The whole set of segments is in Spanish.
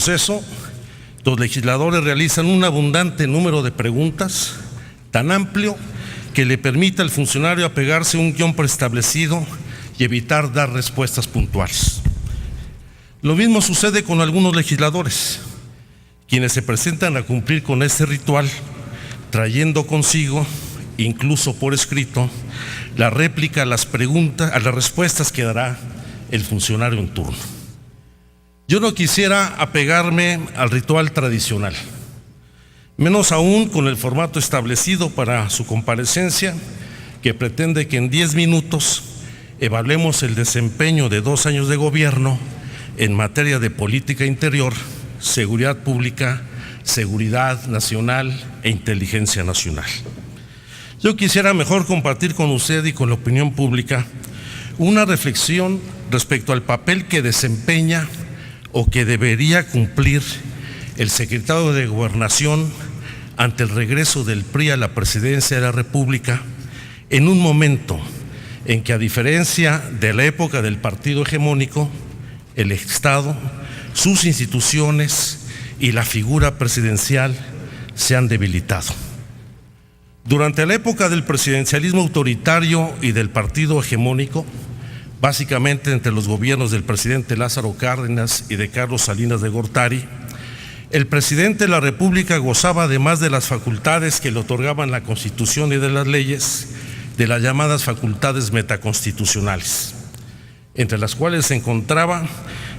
proceso, los legisladores realizan un abundante número de preguntas, tan amplio que le permite al funcionario apegarse a un guión preestablecido y evitar dar respuestas puntuales. Lo mismo sucede con algunos legisladores, quienes se presentan a cumplir con este ritual, trayendo consigo, incluso por escrito, la réplica a las respuestas que dará el funcionario en turno. Yo no quisiera apegarme al ritual tradicional, menos aún con el formato establecido para su comparecencia, que pretende que en 10 minutos evaluemos el desempeño de 2 años de gobierno en materia de política interior, seguridad pública, seguridad nacional e inteligencia nacional. Yo quisiera mejor compartir con usted y con la opinión pública una reflexión respecto al papel que desempeña o que debería cumplir el secretario de Gobernación ante el regreso del PRI a la presidencia de la República, en un momento en que, a diferencia de la época del partido hegemónico, el Estado, sus instituciones y la figura presidencial se han debilitado. Durante la época del presidencialismo autoritario y del partido hegemónico, básicamente entre los gobiernos del presidente Lázaro Cárdenas y de Carlos Salinas de Gortari, el presidente de la República gozaba, además de las facultades que le otorgaban la Constitución y de las leyes, de las llamadas facultades metaconstitucionales, entre las cuales se encontraba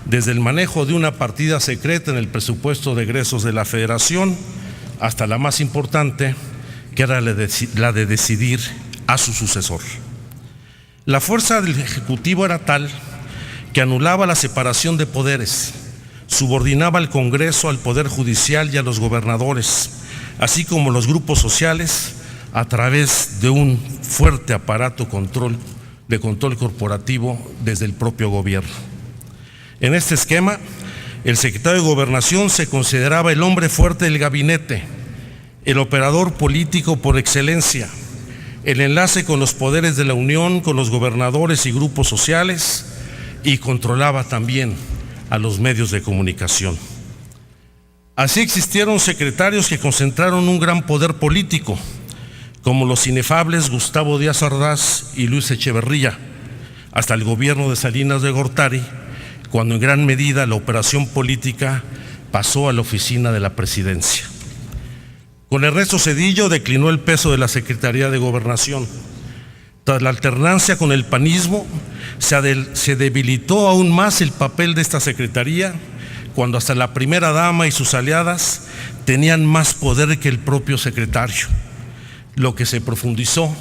desde el manejo de una partida secreta en el presupuesto de egresos de la Federación hasta la más importante, que era la de decidir a su sucesor. La fuerza del Ejecutivo era tal que anulaba la separación de poderes, subordinaba al Congreso al Poder Judicial y a los gobernadores, así como los grupos sociales, a través de un fuerte aparato de control corporativo desde el propio gobierno. En este esquema, el secretario de Gobernación se consideraba el hombre fuerte del gabinete, el operador político por excelencia, el enlace con los poderes de la Unión, con los gobernadores y grupos sociales, y controlaba también a los medios de comunicación. Así existieron secretarios que concentraron un gran poder político, como los inefables Gustavo Díaz Ordaz y Luis Echeverría, hasta el gobierno de Salinas de Gortari, cuando en gran medida la operación política pasó a la oficina de la presidencia. Con Ernesto Zedillo declinó el peso de la Secretaría de Gobernación. Tras la alternancia con el panismo, se debilitó aún más el papel de esta secretaría, cuando hasta la primera dama y sus aliadas tenían más poder que el propio secretario, lo que se profundizó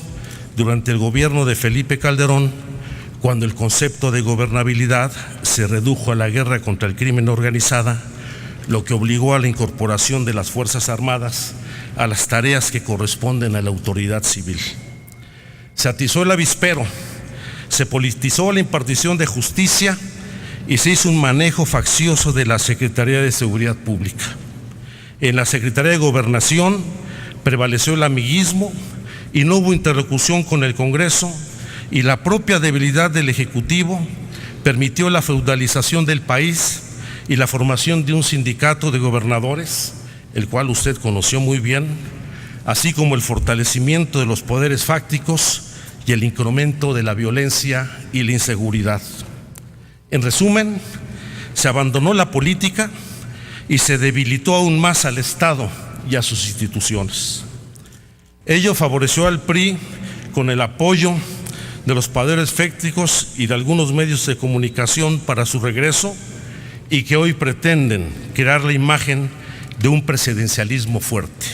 durante el gobierno de Felipe Calderón, cuando el concepto de gobernabilidad se redujo a la guerra contra el crimen organizada, lo que obligó a la incorporación de las Fuerzas Armadas a las tareas que corresponden a la autoridad civil. Se atizó el avispero, se politizó la impartición de justicia y se hizo un manejo faccioso de la Secretaría de Seguridad Pública. En la Secretaría de Gobernación prevaleció el amiguismo y no hubo interlocución con el Congreso, y la propia debilidad del Ejecutivo permitió la feudalización del país y la formación de un sindicato de gobernadores, el cual usted conoció muy bien, así como el fortalecimiento de los poderes fácticos y el incremento de la violencia y la inseguridad. En resumen, se abandonó la política y se debilitó aún más al Estado y a sus instituciones. Ello favoreció al PRI con el apoyo de los poderes fácticos y de algunos medios de comunicación para su regreso, y que hoy pretenden crear la imagen de un presidencialismo fuerte.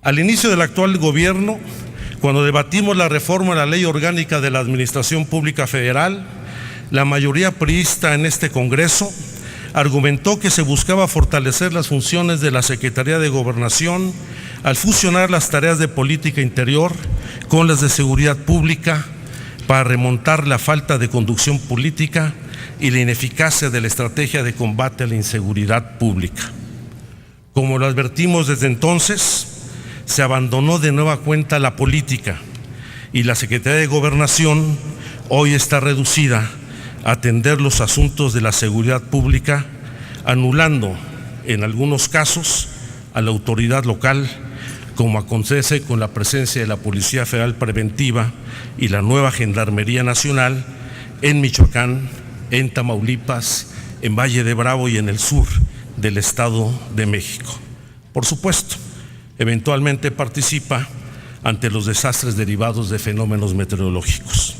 Al inicio del actual gobierno, cuando debatimos la reforma a la Ley Orgánica de la Administración Pública Federal, la mayoría priista en este Congreso argumentó que se buscaba fortalecer las funciones de la Secretaría de Gobernación al fusionar las tareas de política interior con las de seguridad pública para remontar la falta de conducción política y la ineficacia de la estrategia de combate a la inseguridad pública. Como lo advertimos desde entonces, se abandonó de nueva cuenta la política y la Secretaría de Gobernación hoy está reducida a atender los asuntos de la seguridad pública, anulando en algunos casos a la autoridad local, como acontece con la presencia de la Policía Federal Preventiva y la nueva Gendarmería Nacional en Michoacán, en Tamaulipas, en Valle de Bravo y en el sur del Estado de México. Por supuesto, eventualmente participa ante los desastres derivados de fenómenos meteorológicos.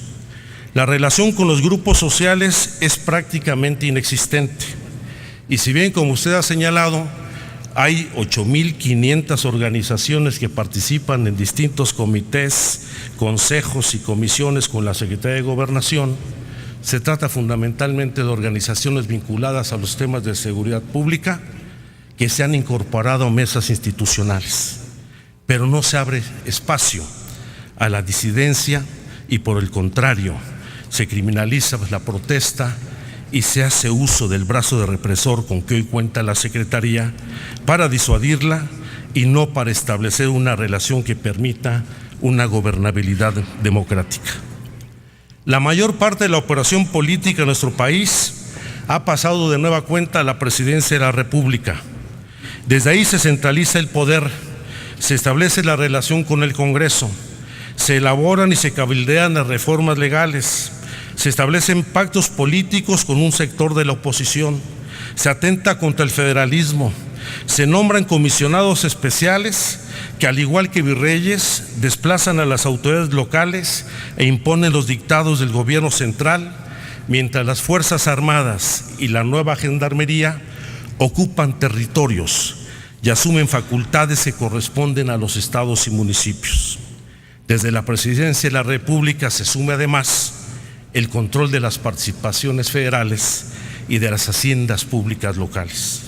La relación con los grupos sociales es prácticamente inexistente. Y si bien, como usted ha señalado, hay 8.500 organizaciones que participan en distintos comités, consejos y comisiones con la Secretaría de Gobernación, se trata fundamentalmente de organizaciones vinculadas a los temas de seguridad pública que se han incorporado a mesas institucionales, pero no se abre espacio a la disidencia y, por el contrario, se criminaliza la protesta y se hace uso del brazo de represor con que hoy cuenta la Secretaría para disuadirla y no para establecer una relación que permita una gobernabilidad democrática. La mayor parte de la operación política en nuestro país ha pasado de nueva cuenta a la Presidencia de la República. Desde ahí se centraliza el poder, se establece la relación con el Congreso, se elaboran y se cabildean las reformas legales, se establecen pactos políticos con un sector de la oposición, se atenta contra el federalismo, se nombran comisionados especiales que, al igual que virreyes, desplazan a las autoridades locales e imponen los dictados del gobierno central, mientras las Fuerzas Armadas y la nueva Gendarmería ocupan territorios y asumen facultades que corresponden a los estados y municipios. Desde la Presidencia de la República se asume además el control de las participaciones federales y de las haciendas públicas locales.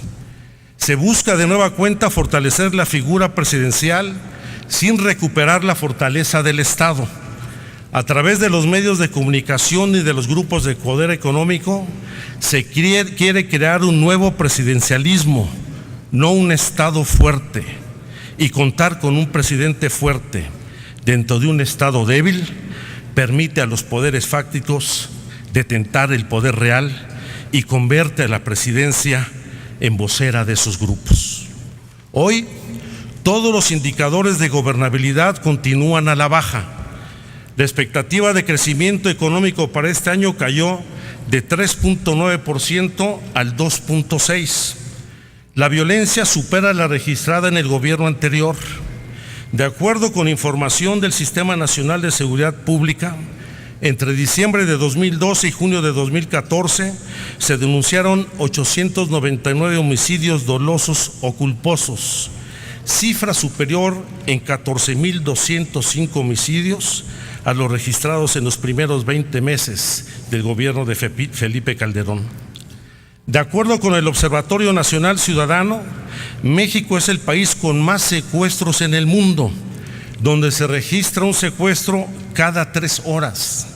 Se busca de nueva cuenta fortalecer la figura presidencial sin recuperar la fortaleza del Estado. A través de los medios de comunicación y de los grupos de poder económico, se quiere crear un nuevo presidencialismo, no un Estado fuerte, y contar con un presidente fuerte dentro de un Estado débil permite a los poderes fácticos detentar el poder real y convierte a la presidencia en vocera de esos grupos. Hoy, todos los indicadores de gobernabilidad continúan a la baja. La expectativa de crecimiento económico para este año cayó de 3.9% al 2.6%. La violencia supera la registrada en el gobierno anterior. De acuerdo con información del Sistema Nacional de Seguridad Pública, entre diciembre de 2012 y junio de 2014 se denunciaron 899 homicidios dolosos o culposos, cifra superior en 14.205 homicidios a los registrados en los primeros 20 meses del gobierno de Felipe Calderón. De acuerdo con el Observatorio Nacional Ciudadano, México es el país con más secuestros en el mundo, donde se registra un secuestro cada 3 horas.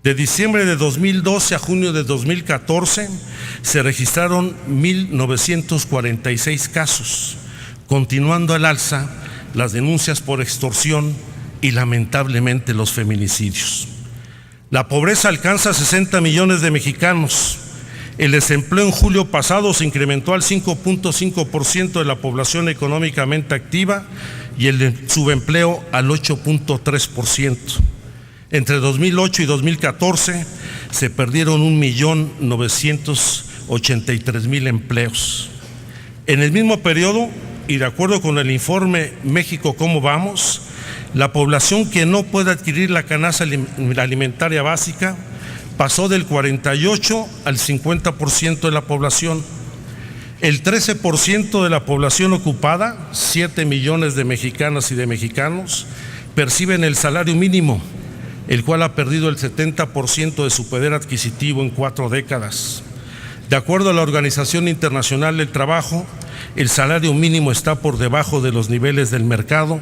De diciembre de 2012 a junio de 2014 se registraron 1.946 casos, continuando al alza las denuncias por extorsión y lamentablemente los feminicidios. La pobreza alcanza a 60 millones de mexicanos. El desempleo en julio pasado se incrementó al 5.5% de la población económicamente activa y el subempleo al 8.3%. Entre 2008 y 2014 se perdieron 1.983.000 empleos. En el mismo periodo, y de acuerdo con el informe México ¿Cómo vamos?, la población que no puede adquirir la canasta alimentaria básica pasó del 48 al 50% de la población. El 13% de la población ocupada, 7 millones de mexicanas y de mexicanos, perciben el salario mínimo, el cual ha perdido el 70% de su poder adquisitivo en 4 décadas. De acuerdo a la Organización Internacional del Trabajo, el salario mínimo está por debajo de los niveles del mercado,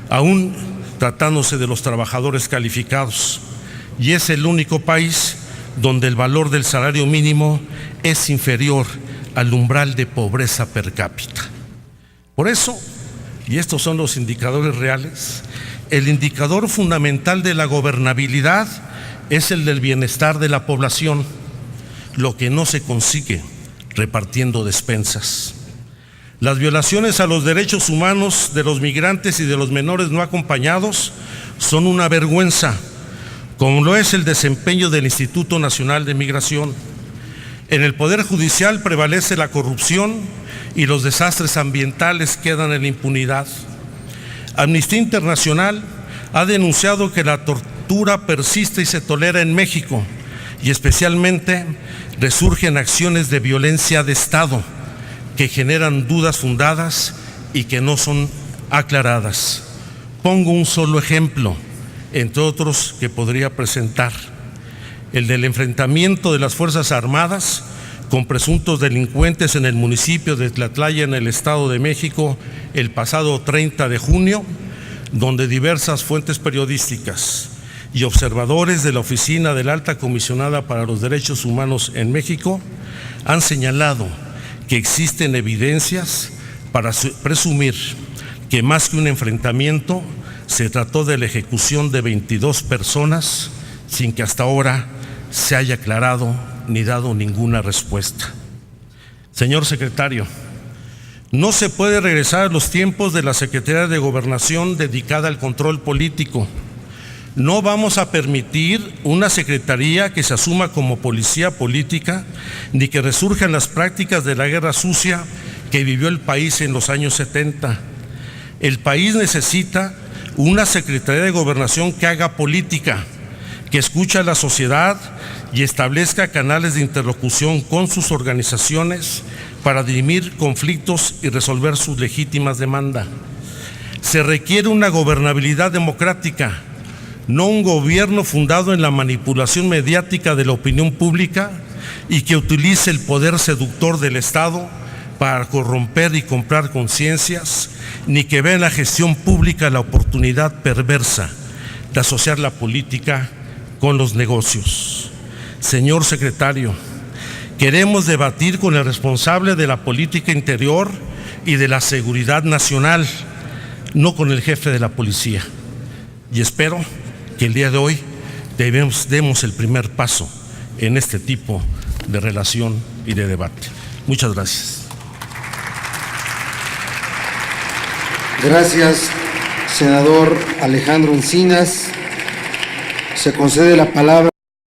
aún tratándose de los trabajadores calificados, y es el único país donde el valor del salario mínimo es inferior al umbral de pobreza per cápita. Por eso, y estos son los indicadores reales, el indicador fundamental de la gobernabilidad es el del bienestar de la población. Lo que no se consigue repartiendo despensas. Las violaciones a los derechos humanos de los migrantes y de los menores no acompañados son una vergüenza, como lo es el desempeño del Instituto Nacional de Migración. En el Poder Judicial prevalece la corrupción y los desastres ambientales quedan en la impunidad. Amnistía Internacional ha denunciado que la tortura persiste y se tolera en México, y especialmente resurgen acciones de violencia de Estado que generan dudas fundadas y que no son aclaradas. Pongo un solo ejemplo, entre otros que podría presentar: el del enfrentamiento de las Fuerzas Armadas con presuntos delincuentes en el municipio de Tlatlaya, en el Estado de México, el pasado 30 de junio, donde diversas fuentes periodísticas y observadores de la Oficina de la Alta Comisionada para los Derechos Humanos en México han señalado que existen evidencias para presumir que más que un enfrentamiento se trató de la ejecución de 22 personas sin que hasta ahora se haya aclarado ni dado ninguna respuesta. Señor secretario, no se puede regresar a los tiempos de la Secretaría de Gobernación dedicada al control político. No vamos a permitir una secretaría que se asuma como policía política, ni que resurjan las prácticas de la guerra sucia que vivió el país en los años 70. El país necesita una Secretaría de Gobernación que haga política, que escuche a la sociedad y establezca canales de interlocución con sus organizaciones para dirimir conflictos y resolver sus legítimas demandas. Se requiere una gobernabilidad democrática, no un gobierno fundado en la manipulación mediática de la opinión pública y que utilice el poder seductor del Estado para corromper y comprar conciencias, ni que vea en la gestión pública la oportunidad perversa de asociar la política con los negocios. Señor secretario, queremos debatir con el responsable de la política interior y de la seguridad nacional, no con el jefe de la policía. Y espero que el día de hoy demos el primer paso en este tipo de relación y de debate. Muchas gracias. Gracias, senador Alejandro Encinas. Se concede la palabra